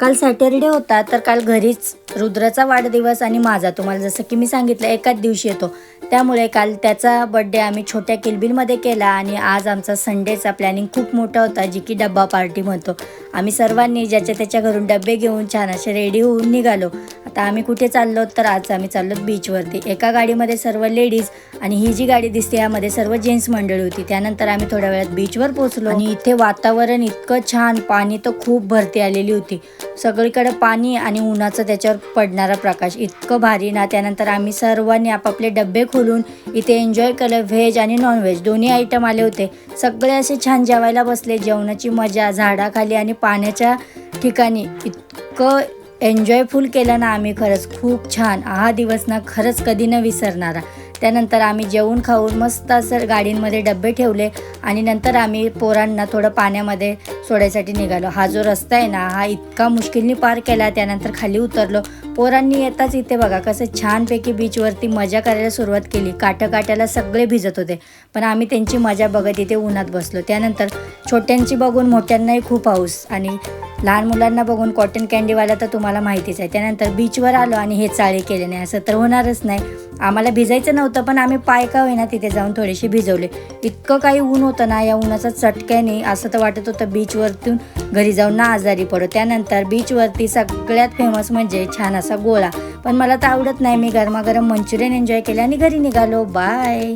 काल सॅटरडे होता, तर काल घरीच रुद्राचा वाढदिवस आणि माझा, तुम्हाला जसं की मी सांगितलं एकाच दिवशी येतो, त्यामुळे काल त्याचा बड्डे आम्ही छोट्या किलबिलमध्ये केला. आणि आज आमचा संडेचा प्लॅनिंग खूप मोठा होता, जी की डब्बा पार्टी म्हणतो. आम्ही सर्वांनी ज्याच्या त्याच्या घरून डबे घेऊन छान असे रेडी होऊन निघालो. आता आम्ही कुठे चाललो, तर आज आम्ही चाललो बीचवरती. एका गाडीमध्ये सर्व लेडीज आणि ही जी गाडी दिसते यामध्ये सर्व जेंट्स मंडळी होती. त्यानंतर आम्ही थोड्या वेळात बीचवर पोहोचलो आणि इथे वातावरण इतकं छान, पाणी तर खूप भरती आलेली होती. सगळीकडे पाणी आणि उन्हाचं त्याच्यावर पडणारा प्रकाश इतकं भारी ना. त्यानंतर आम्ही सर्वांनी आपापले डबे खोलून इथे एन्जॉय केलं. व्हेज आणि नॉनव्हेज दोन्ही आयटम आले होते. सगळे असे छान जेवायला बसले. जेवणाची मजा झाडाखाली आणि पाण्याच्या ठिकाणी इतकं एन्जॉयफुल केलं ना आम्ही. खरंच खूप छान. हा दिवस ना खरंच कधी न विसरणारा. त्यानंतर आम्ही जेवून खाऊन मस्त असं गाडींमध्ये डबे ठेवले आणि नंतर आम्ही पोरांना थोडं पाण्यामध्ये सोडायसाठी निघालो. हा जो रस्ता आहे ना, हा इतका मुश्किलनी पार केला. त्यानंतर खाली उतरलो. पोरांनी येताच इथे बघा कसं छानपैकी बीचवरती मजा करायला सुरुवात केली. काट्याला सगळे भिजत होते, पण आम्ही त्यांची मजा बघत इथे उन्हात बसलो. त्यानंतर छोट्यांची बघून मोठ्यांनाही खूप हौस आणि लहान मुलांना बघून कॉटन कँडीवाला तर तुम्हाला माहितीच आहे. त्यानंतर बीचवर आलो आणि हे चाळे केले नाही, असं तर होणारच नाही. आम्हाला भिजायचं नव्हतं, पण आम्ही पाय का होईना तिथे जाऊन थोडेसे भिजवले. इतकं काही ऊन होतं ना, या उन्हाचा चटक्याने असं तर वाटत होतं बीचवरतून घरी जाऊन ना आजारी पडो. त्यानंतर बीचवरती सगळ्यात फेमस म्हणजे छान असा गोळा, पण मला तर आवडत नाही. मी गरमागरम मंचुरियन एन्जॉय केले आणि घरी निघालो. बाय.